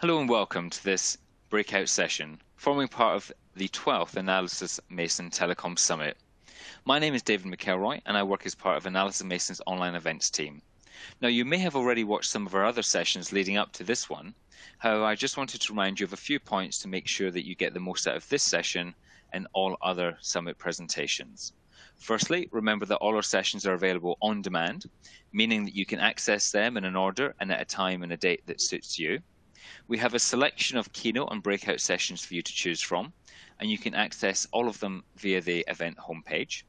Hello and welcome to this breakout session, forming part of the 12th Analysys Mason Telecom Summit. My name is David McElroy and I work as part of Analysys Mason's online events team. Now, you may have already watched some of our other sessions leading up to this one. However, I just wanted to remind you of a few points to make sure that you get the most out of this session and all other summit presentations. Firstly, remember that all our sessions are available on demand, meaning that you can access them in an order and at a time and a date that suits you. We have a selection of keynote and breakout sessions for you to choose from, and you can access all of them via the event homepage.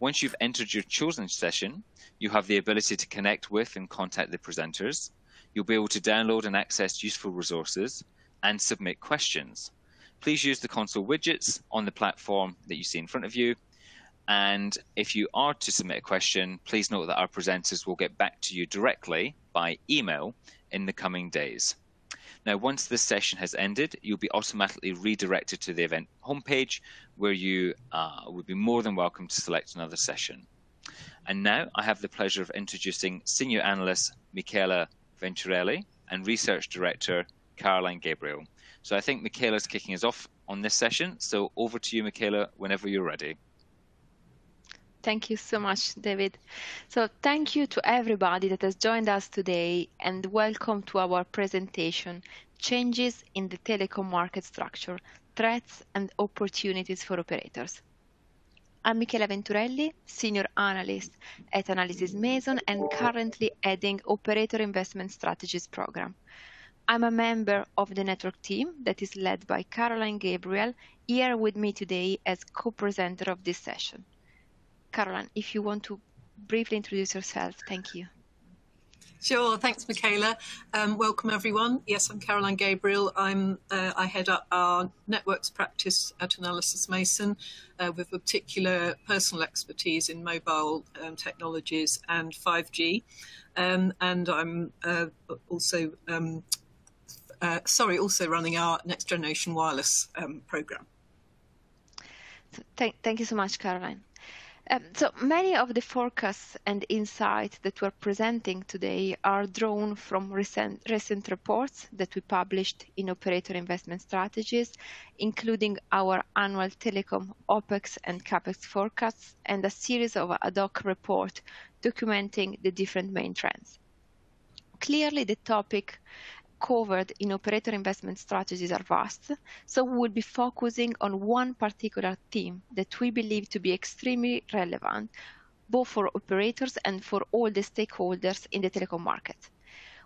Once you've entered your chosen session, you have the ability to connect with and contact the presenters. You'll be able to download and access useful resources and submit questions. Please use the console widgets on the platform that you see in front of you. And if you are to submit a question, please note that our presenters will get back to you directly by email in the coming days. Now, once this session has ended, you'll be automatically redirected to the event homepage where you would be more than welcome to select another session. And now I have the pleasure of introducing Senior Analyst Michela Venturelli and Research Director Caroline Gabriel. So I think Michela's kicking us off on this session. So over to you, Michela, whenever you're ready. Thank you so much, David. So thank you to everybody that has joined us today and welcome to our presentation, Changes in the Telecom Market Structure, Threats and Opportunities for Operators. I'm Michela Venturelli, Senior Analyst at Analysys Mason and currently heading Operator Investment Strategies Program. I'm a member of the network team that is led by Caroline Gabriel, here with me today as co-presenter of this session. Caroline, if you want to briefly introduce yourself, thank you. Sure, thanks, Michela. Welcome, everyone. Yes, I'm Caroline Gabriel. I head up our networks practice at Analysys Mason with a particular personal expertise in mobile technologies and 5G. And I'm also running our Next Generation Wireless program. Thank you so much, Caroline. So many of the forecasts and insights that we're presenting today are drawn from recent reports that we published in Operator Investment Strategies, including our annual telecom OPEX and CAPEX forecasts and a series of ad hoc reports documenting the different main trends. Clearly, the topic covered in Operator Investment Strategies are vast, so we will be focusing on one particular theme that we believe to be extremely relevant, both for operators and for all the stakeholders in the telecom market.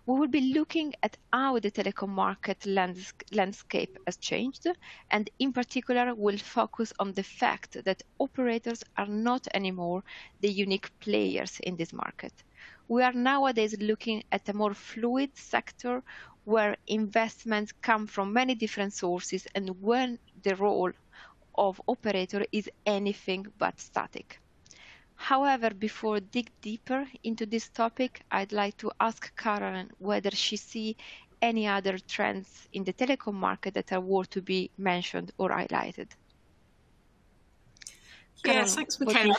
We will be looking at how the telecom market landscape has changed, and in particular will focus on the fact that operators are not anymore the unique players in this market. We are nowadays looking at a more fluid sector where investments come from many different sources and when the role of operator is anything but static. However, before dig deeper into this topic, I'd like to ask Caroline whether she sees any other trends in the telecom market that are worth to be mentioned or highlighted. Yes, thanks, Michela.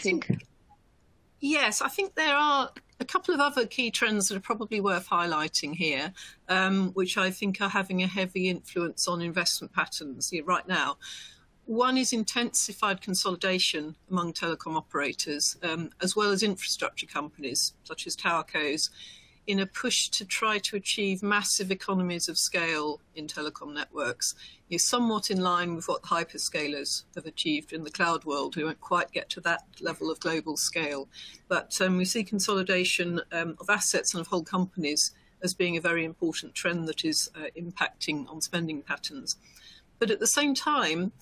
Yes, I think there are a couple of other key trends that are probably worth highlighting here, which I think are having a heavy influence on investment patterns right now. One is intensified consolidation among telecom operators, as well as infrastructure companies, such as towercos, in a push to try to achieve massive economies of scale in telecom networks. Is somewhat in line with what hyperscalers have achieved in the cloud world. We won't quite get to that level of global scale. But we see consolidation of assets and of whole companies as being a very important trend that is impacting on spending patterns. But at the same time,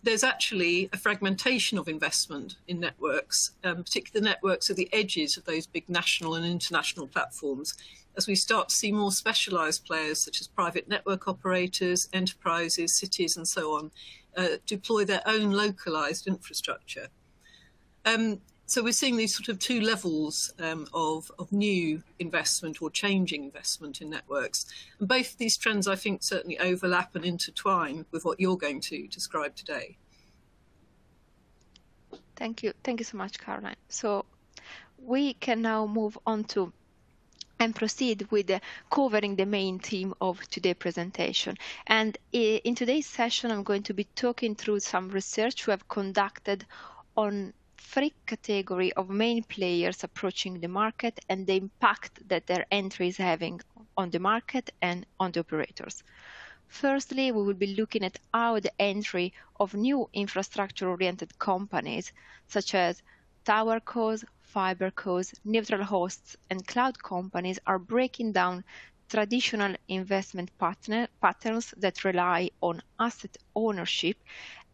there's actually a fragmentation of investment in networks, particularly the networks at the edges of those big national and international platforms, as we start to see more specialized players such as private network operators, enterprises, cities, and so on, deploy their own localized infrastructure. So we're seeing these sort of two levels of new investment or changing investment in networks. And both of these trends, I think, certainly overlap and intertwine with what you're going to describe today. Thank you. Thank you so much, Caroline. So we can now move on to and proceed with covering the main theme of today's presentation. And in today's session, I'm going to be talking through some research we have conducted on 3 categories of main players approaching the market and the impact that their entry is having on the market and on the operators. Firstly, we will be looking at how the entry of new infrastructure-oriented companies, such as towercos, fibercos, neutral hosts, and cloud companies are breaking down traditional investment patterns that rely on asset ownership,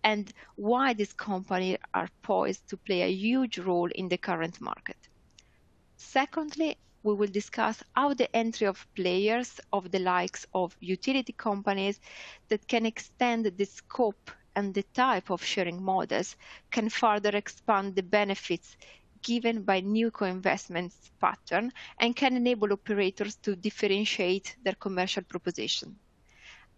and why these companies are poised to play a huge role in the current market. Secondly, we will discuss how the entry of players of the likes of utility companies that can extend the scope and the type of sharing models can further expand the benefits given by new co-investment pattern and can enable operators to differentiate their commercial proposition.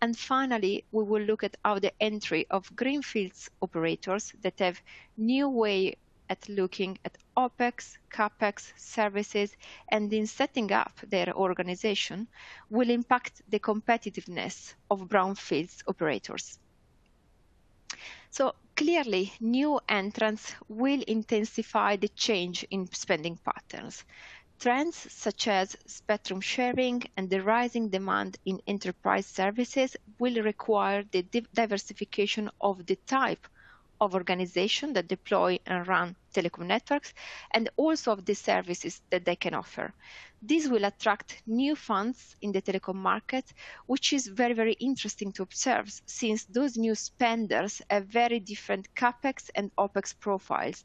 And finally, we will look at how the entry of greenfields operators that have new way at looking at OPEX, CAPEX, services, and in setting up their organization will impact the competitiveness of brownfields operators. So clearly, new entrants will intensify the change in spending patterns. Trends such as spectrum sharing and the rising demand in enterprise services will require the diversification of the type of organization that deploy and run telecom networks, and also of the services that they can offer. This will attract new funds in the telecom market, which is very, very interesting to observe, since those new spenders have very different CAPEX and OPEX profiles,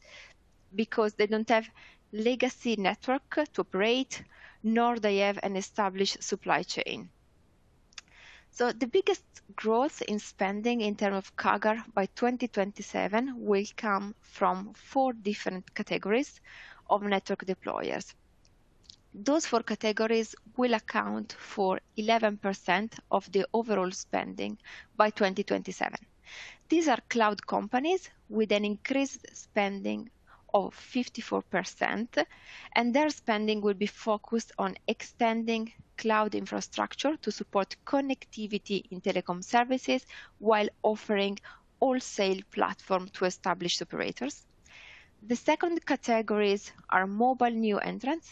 because they don't have legacy network to operate, nor they have an established supply chain. So the biggest growth in spending in terms of CAGR by 2027 will come from 4 different categories of network deployers. Those 4 categories will account for 11% of the overall spending by 2027. These are cloud companies with an increased spending of 54%, and their spending will be focused on extending cloud infrastructure to support connectivity in telecom services while offering wholesale platform to established operators. The second categories are mobile new entrants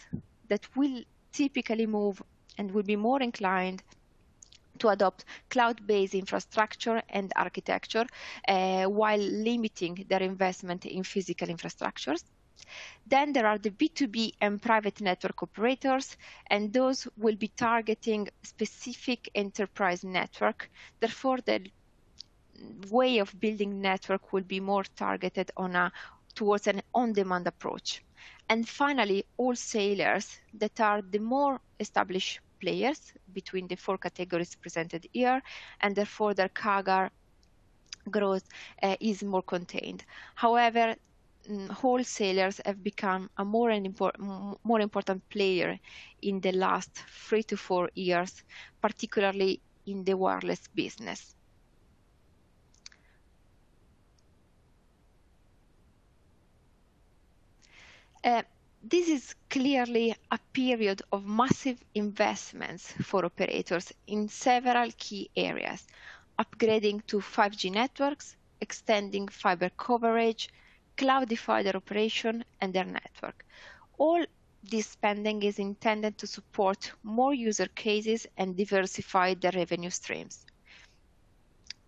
that will typically move and will be more inclined to adopt cloud-based infrastructure and architecture while limiting their investment in physical infrastructures. Then there are the B2B and private network operators, and those will be targeting specific enterprise network. Therefore, the way of building network will be more targeted towards an on-demand approach. And finally, wholesalers that are the more established players between the 4 categories presented here, and therefore their CAGR growth is more contained. However, wholesalers have become a more important player in the last 3 to 4 years, particularly in the wireless business. This is clearly a period of massive investments for operators in several key areas: upgrading to 5G networks, extending fiber coverage, cloudify their operation and their network. All this spending is intended to support more user cases and diversify their revenue streams.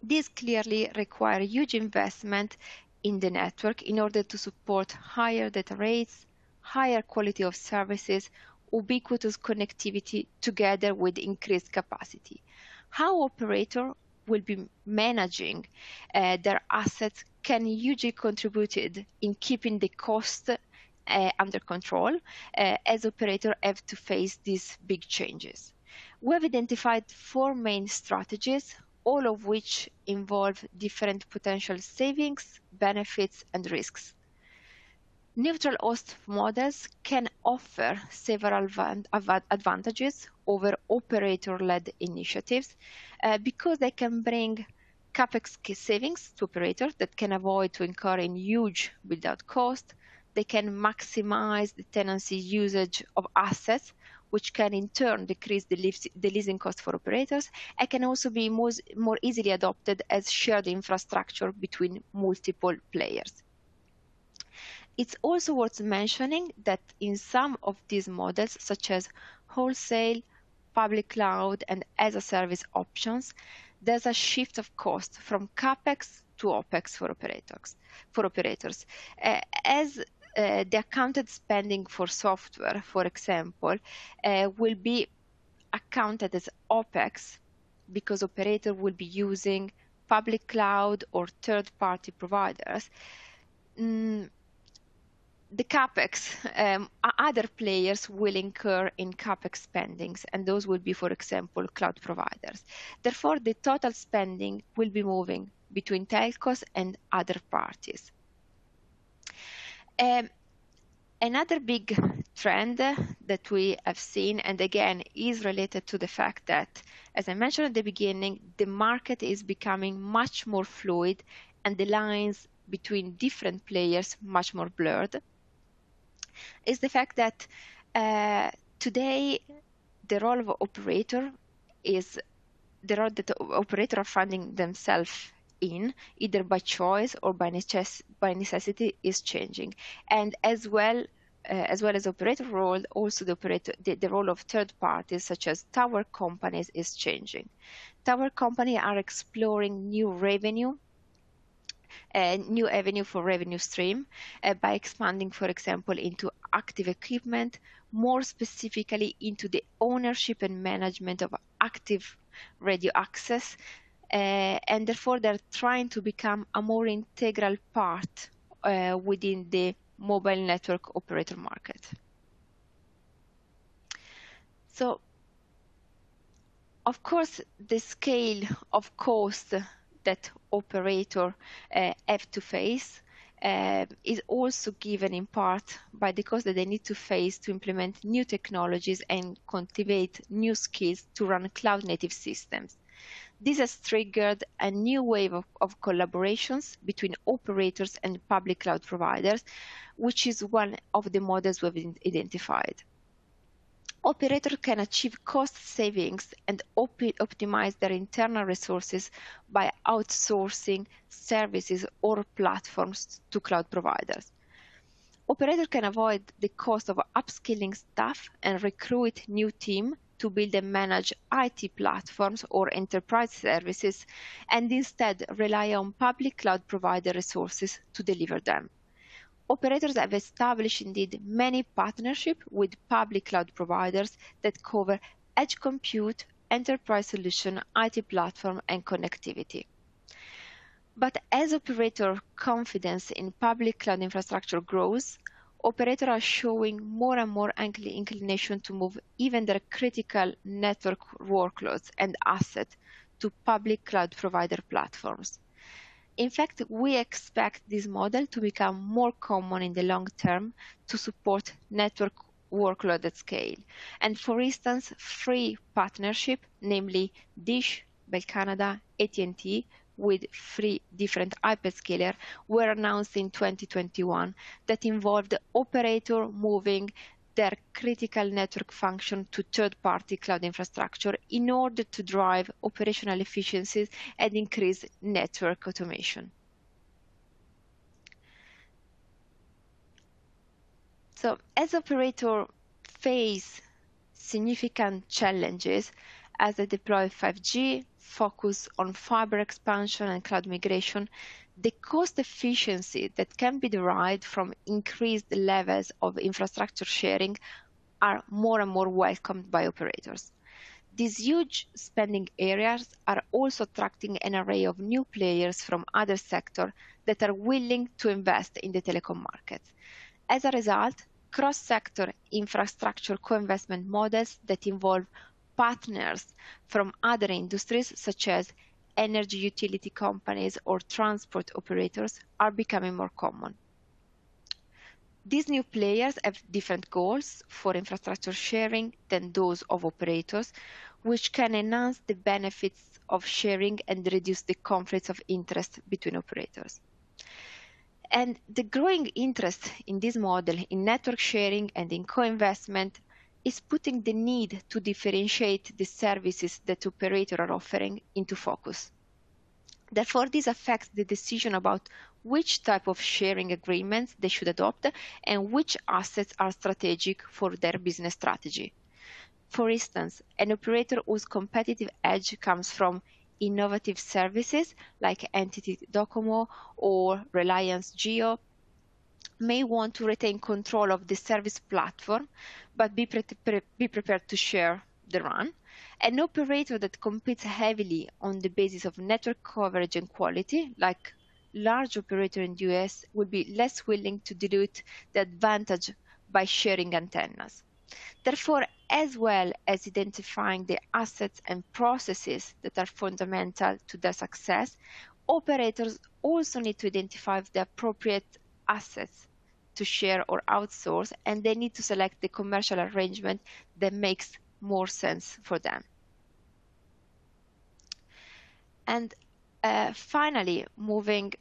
This clearly requires huge investment in the network in order to support higher data rates, higher quality of services, ubiquitous connectivity together with increased capacity. How operator will be managing their assets can hugely contribute in keeping the cost under control as operators have to face these big changes. We have identified 4 main strategies, all of which involve different potential savings, benefits, and risks. Neutral host models can offer several advantages over operator-led initiatives because they can bring CAPEX savings to operators that can avoid to incur in huge build-out cost. They can maximize the tenancy usage of assets which can in turn decrease the leasing cost for operators, and can also be more easily adopted as shared infrastructure between multiple players. It's also worth mentioning that in some of these models, such as wholesale, public cloud, and as-a-service options, there's a shift of cost from CapEx to OpEx for operators. As the accounted spending for software, for example, will be accounted as OpEx because operator will be using public cloud or third-party providers. The CapEx, other players will incur in CapEx spendings, and those will be, for example, cloud providers. Therefore, the total spending will be moving between telcos and other parties. Another big trend that we have seen, and again, is related to the fact that, as I mentioned at the beginning, the market is becoming much more fluid and the lines between different players much more blurred, is the fact that today the role of operator is the role that operators are finding themselves in, either by choice or by necessity, is changing. And as well as operator role, also the role of third parties such as tower companies is changing. Tower companies are exploring new avenue for revenue stream by expanding, for example, into active equipment, more specifically into the ownership and management of active radio access, and therefore they're trying to become a more integral part within the mobile network operator market. So, of course, the scale of cost that operators have to face is also given in part by the cost that they need to face to implement new technologies and cultivate new skills to run cloud-native systems. This has triggered a new wave of collaborations between operators and public cloud providers, which is one of the models we've identified. Operators can achieve cost savings and optimize their internal resources by outsourcing services or platforms to cloud providers. Operators can avoid the cost of upskilling staff and recruit new teams to build and manage IT platforms or enterprise services, and instead rely on public cloud provider resources to deliver them. Operators have established indeed many partnerships with public cloud providers that cover edge compute, enterprise solution, IT platform, and connectivity. But as operator confidence in public cloud infrastructure grows, operators are showing more and more inclination to move even their critical network workloads and assets to public cloud provider platforms. In fact, we expect this model to become more common in the long term to support network workload at scale. And for instance, 3 partnerships, namely Dish, Bell Canada, AT&T, with 3 different hyperscalers, were announced in 2021 that involved operator moving their critical network function to third-party cloud infrastructure in order to drive operational efficiencies and increase network automation. So as operators face significant challenges as they deploy 5G, focus on fiber expansion and cloud migration, the cost efficiency that can be derived from increased levels of infrastructure sharing are more and more welcomed by operators. These huge spending areas are also attracting an array of new players from other sectors that are willing to invest in the telecom market. As a result, cross-sector infrastructure co-investment models that involve partners from other industries, such as energy utility companies or transport operators, are becoming more common. These new players have different goals for infrastructure sharing than those of operators, which can enhance the benefits of sharing and reduce the conflicts of interest between operators. And the growing interest in this model, in network sharing and in co-investment, is putting the need to differentiate the services that operators are offering into focus. Therefore, this affects the decision about which type of sharing agreements they should adopt and which assets are strategic for their business strategy. For instance, an operator whose competitive edge comes from innovative services like NTT Docomo or Reliance Jio may want to retain control of the service platform, but be prepared to share the run. An operator that competes heavily on the basis of network coverage and quality, like large operator in the US, will be less willing to dilute the advantage by sharing antennas. Therefore, as well as identifying the assets and processes that are fundamental to their success, operators also need to identify the appropriate assets to share or outsource, and they need to select the commercial arrangement that makes more sense for them. And finally, moving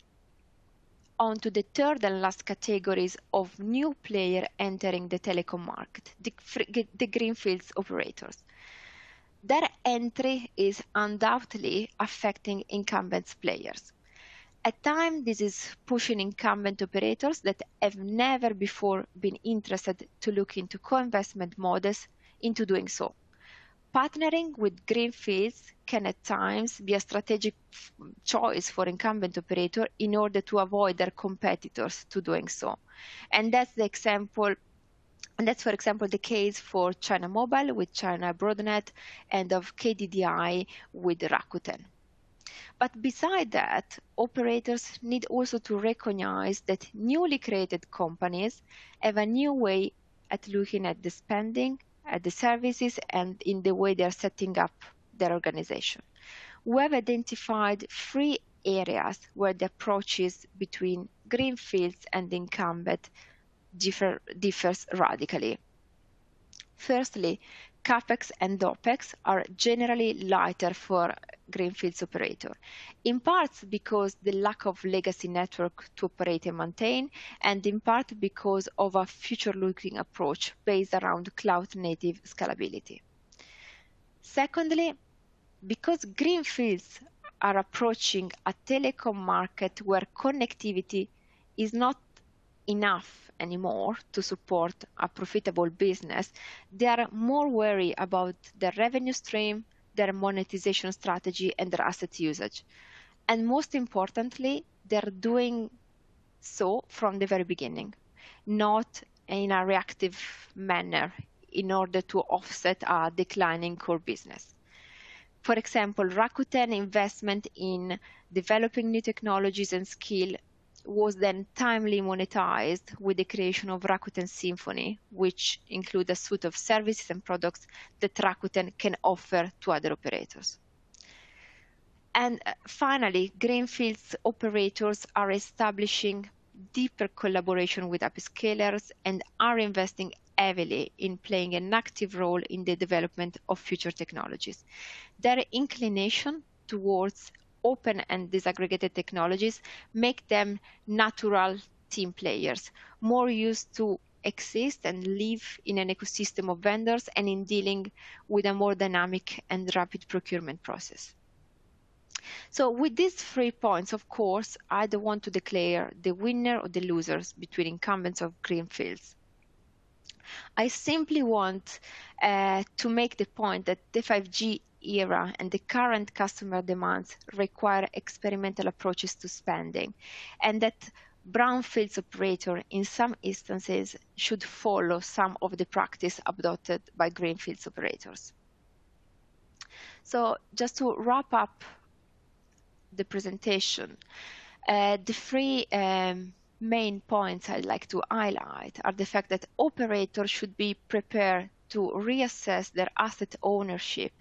on to the third and last categories of new player entering the telecom market, the greenfields operators. Their entry is undoubtedly affecting incumbent players. At times, this is pushing incumbent operators that have never before been interested to look into co-investment models into doing so. Partnering with greenfields can at times be a strategic choice for incumbent operator in order to avoid their competitors to doing so. And that's the example, and that's, for example, the case for China Mobile with China Broadnet and of KDDI with Rakuten. But beside that, operators need also to recognize that newly created companies have a new way at looking at the spending, at the services, and in the way they're setting up their organization. We have identified 3 areas where the approaches between greenfields and incumbent differs radically. Firstly, CapEx and OpEx are generally lighter for greenfields operator, in part because the lack of legacy network to operate and maintain, and in part because of a future-looking approach based around cloud-native scalability. Secondly, because greenfields are approaching a telecom market where connectivity is not enough anymore to support a profitable business, they are more wary about their revenue stream, their monetization strategy, and their asset usage. And most importantly, they're doing so from the very beginning, not in a reactive manner in order to offset a declining core business. For example, Rakuten investment in developing new technologies and skill was then timely monetized with the creation of Rakuten Symphony, which include a suite of services and products that Rakuten can offer to other operators. And finally, greenfields operators are establishing deeper collaboration with hyperscalers and are investing heavily in playing an active role in the development of future technologies. Their inclination towards open and disaggregated technologies make them natural team players, more used to exist and live in an ecosystem of vendors and in dealing with a more dynamic and rapid procurement process. So with these 3 points, of course, I don't want to declare the winner or the losers between incumbents of greenfields. I simply want to make the point that the 5G era and the current customer demands require experimental approaches to spending, and that brownfields operator in some instances should follow some of the practice adopted by greenfields operators. So just to wrap up the presentation, the 3 main points I'd like to highlight are the fact that operators should be prepared to reassess their asset ownership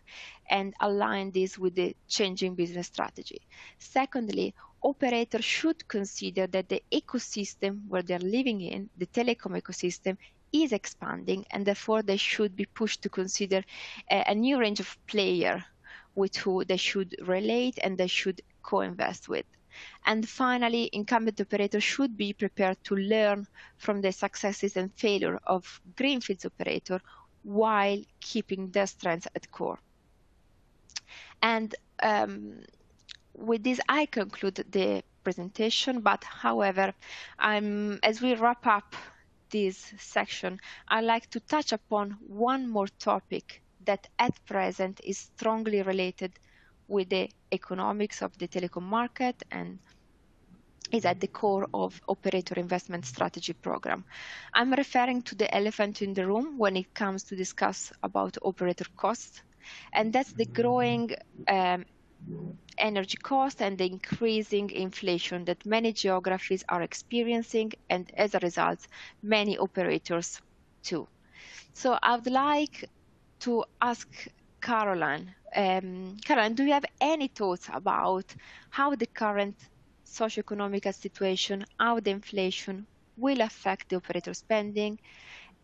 and align this with the changing business strategy. Secondly, operators should consider that the ecosystem where they're living in, the telecom ecosystem, is expanding, and therefore they should be pushed to consider a new range of players with who they should relate and they should co-invest with. And finally, incumbent operators should be prepared to learn from the successes and failure of greenfields operator while keeping their strengths at core. And with this, I conclude the presentation, but however, as we wrap up this section, I'd like to touch upon one more topic that at present is strongly related with the economics of the telecom market and is at the core of operator investment strategy program. I'm referring to the elephant in the room when it comes to discuss about operator costs, and that's the growing energy cost and the increasing inflation that many geographies are experiencing, and as a result, many operators too. So I would like to ask Caroline. Caroline, do you have any thoughts about how the current socioeconomic situation, how the inflation will affect the operator spending,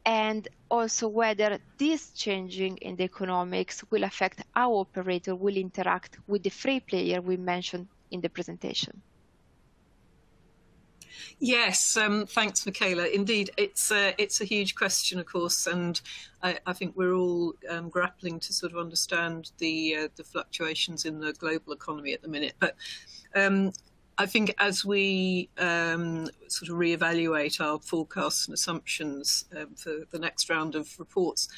and also whether this changing in the economics will affect how operator will interact with the free player we mentioned in the presentation? Yes, thanks, Michaela. Indeed, it's a huge question, of course, and I think we're all grappling to sort of understand the fluctuations in the global economy at the minute. But I think as we sort of reevaluate our forecasts and assumptions for the next round of reports,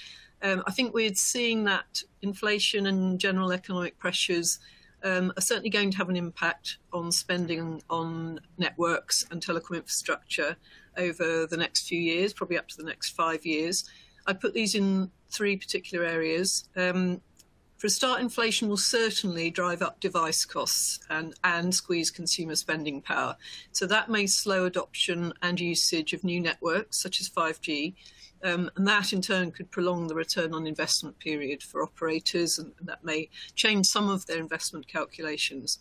I think we're seeing that inflation and general economic pressures are certainly going to have an impact on spending on networks and telecom infrastructure over the next few years, probably up to the next 5 years. I put these in 3 particular areas. For a start, inflation will certainly drive up device costs and squeeze consumer spending power. So that may slow adoption and usage of new networks, such as 5G, and that in turn could prolong the return on investment period for operators, and that may change some of their investment calculations.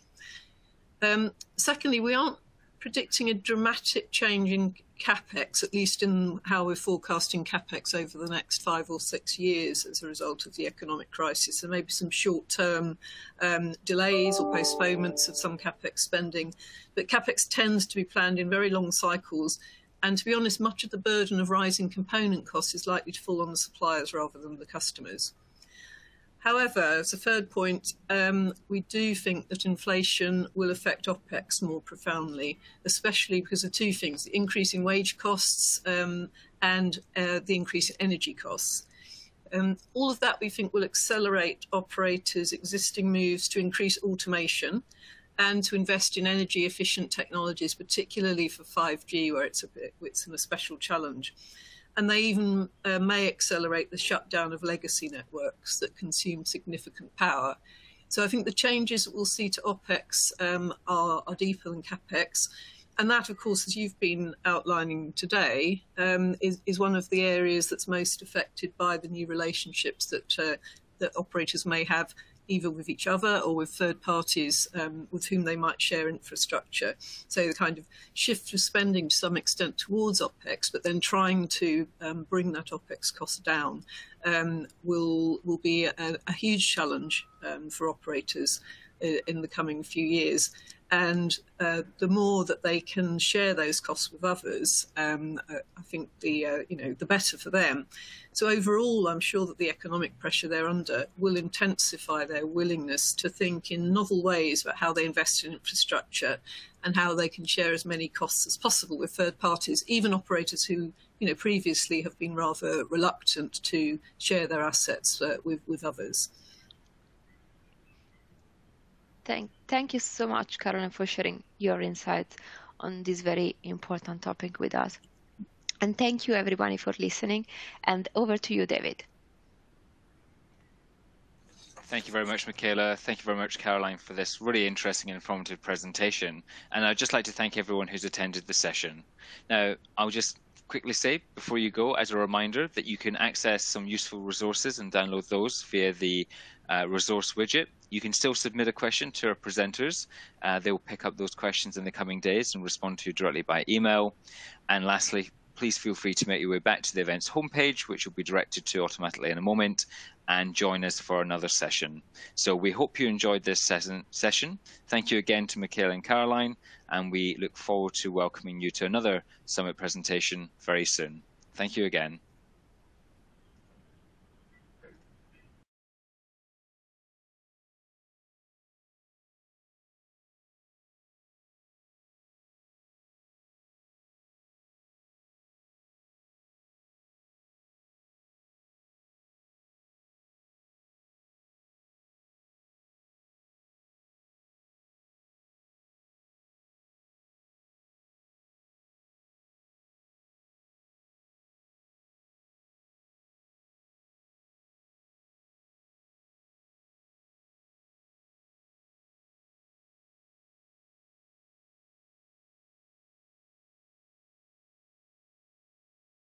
Secondly, we aren't predicting a dramatic change in CapEx, at least in how we're forecasting CapEx over the next 5 or 6 years as a result of the economic crisis. There may be some short-term delays or postponements of some CapEx spending, but CapEx tends to be planned in very long cycles. And to be honest, much of the burden of rising component costs is likely to fall on the suppliers rather than the customers. However, as a third point, we do think that inflation will affect OPEX more profoundly, especially because of 2 things: the increase in wage costs and the increase in energy costs. All of that we think will accelerate operators' existing moves to increase automation and to invest in energy efficient technologies, particularly for 5G, where it's a special challenge. And they even may accelerate the shutdown of legacy networks that consume significant power. So I think the changes that we'll see to OPEX are deeper than CapEx. And that, of course, as you've been outlining today, is one of the areas that's most affected by the new relationships that operators may have, either with each other or with third parties with whom they might share infrastructure. So the kind of shift of spending to some extent towards OPEX, but then trying to bring that OPEX cost down will be a huge challenge for operators in the coming few years. And the more that they can share those costs with others, I think the better for them. So overall, I'm sure that the economic pressure they're under will intensify their willingness to think in novel ways about how they invest in infrastructure and how they can share as many costs as possible with third parties, even operators who previously have been rather reluctant to share their assets with others. Thank you so much, Caroline, for sharing your insights on this very important topic with us. And thank you, everybody, for listening. And over to you, David. Thank you very much, Michaela. Thank you very much, Caroline, for this really interesting and informative presentation. And I'd just like to thank everyone who's attended the session. Now, I'll just quickly say before you go, as a reminder, that you can access some useful resources and download those via the resource widget. You can still submit a question to our presenters. They will pick up those questions in the coming days and respond to you directly by email. And lastly, please feel free to make your way back to the event's homepage, which will be directed to automatically in a moment, and join us for another session. So we hope you enjoyed this session. Thank you again to Michaela and Caroline, and we look forward to welcoming you to another Summit presentation very soon. Thank you again.